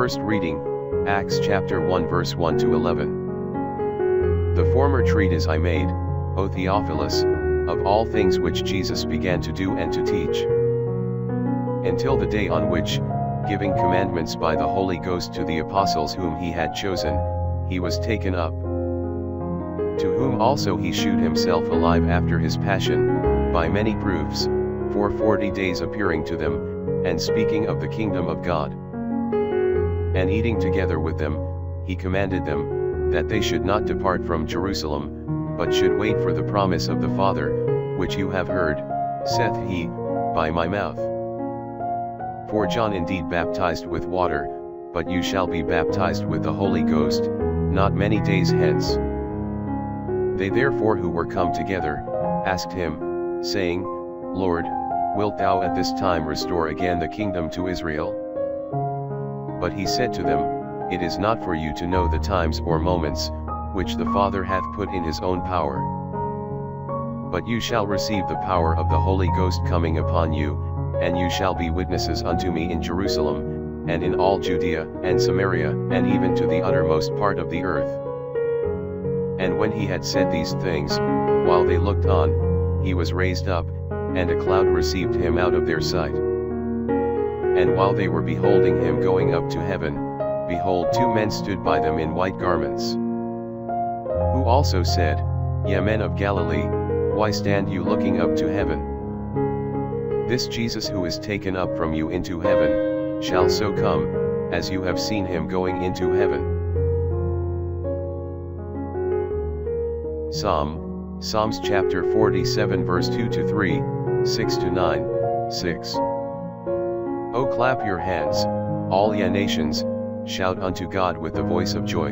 First reading, Acts chapter 1 verse 1 to 11. The former treatise I made, O Theophilus, of all things which Jesus began to do and to teach, until the day on which, giving commandments by the Holy Ghost to the apostles whom he had chosen, he was taken up. To whom also he shewed himself alive after his passion, by many proofs, for 40 days appearing to them, and speaking of the kingdom of God. And eating together with them, he commanded them, that they should not depart from Jerusalem, but should wait for the promise of the Father, which you have heard, saith he, by my mouth. For John indeed baptized with water, but you shall be baptized with the Holy Ghost, not many days hence. They therefore who were come together, asked him, saying, Lord, wilt thou at this time restore again the kingdom to Israel? But he said to them, It is not for you to know the times or moments, which the Father hath put in his own power. But you shall receive the power of the Holy Ghost coming upon you, and you shall be witnesses unto me in Jerusalem, and in all Judea and Samaria, and even to the uttermost part of the earth. And when he had said these things, while they looked on, he was raised up, and a cloud received him out of their sight. And while they were beholding him going up to heaven, behold, two men stood by them in white garments, who also said, Ye men of Galilee, why stand you looking up to heaven? This Jesus who is taken up from you into heaven, shall so come, as you have seen him going into heaven. Psalms chapter 47 verse 2 to 3, 6 to 9, 6. O clap your hands, all ye nations, shout unto God with the voice of joy.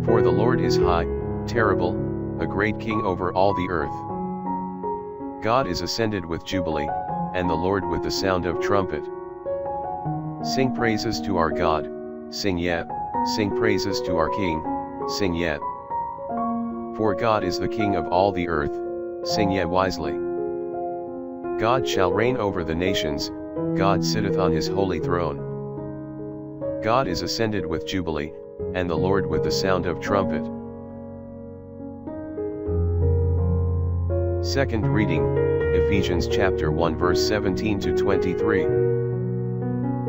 For the Lord is high, terrible, a great king over all the earth. God is ascended with jubilee, and the Lord with the sound of trumpet. Sing praises to our God, sing yet, sing praises to our King, sing yet. For God is the King of all the earth, sing yet wisely. God shall reign over the nations, God sitteth on his holy throne. God is ascended with jubilee, and the Lord with the sound of trumpet. Second reading, Ephesians chapter 1 verse 17 to 23.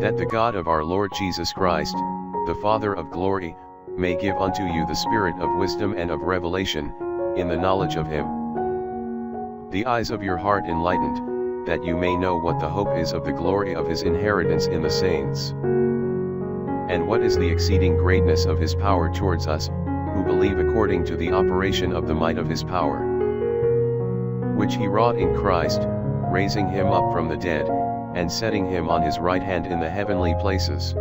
That the God of our Lord Jesus Christ, the Father of glory, may give unto you the spirit of wisdom and of revelation, in the knowledge of him. The eyes of your heart enlightened, that you may know what the hope is of the glory of his inheritance in the saints, and what is the exceeding greatness of his power towards us, who believe, according to the operation of the might of his power, which he wrought in Christ, raising him up from the dead, and setting him on his right hand in the heavenly places,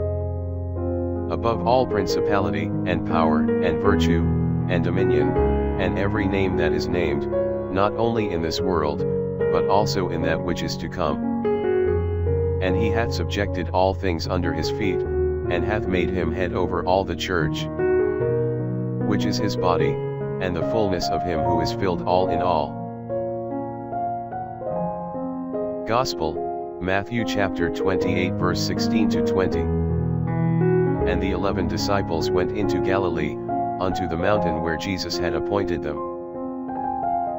above all principality, and power, and virtue, and dominion, and every name that is named, not only in this world, but also in that which is to come. And he hath subjected all things under his feet, and hath made him head over all the church, which is his body, and the fullness of him who is filled all in all. Gospel, Matthew chapter 28 verse 16 to 20. And the 11 disciples went into Galilee, unto the mountain where Jesus had appointed them.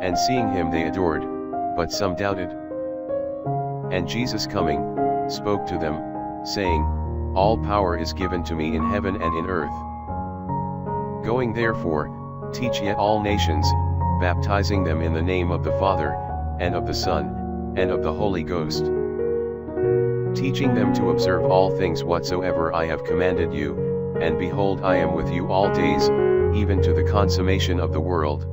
And seeing him they adored, but some doubted. And Jesus coming, spoke to them, saying, All power is given to me in heaven and in earth. Going therefore, teach ye all nations, baptizing them in the name of the Father, and of the Son, and of the Holy Ghost, teaching them to observe all things whatsoever I have commanded you, and behold, I am with you all days, even to the consummation of the world.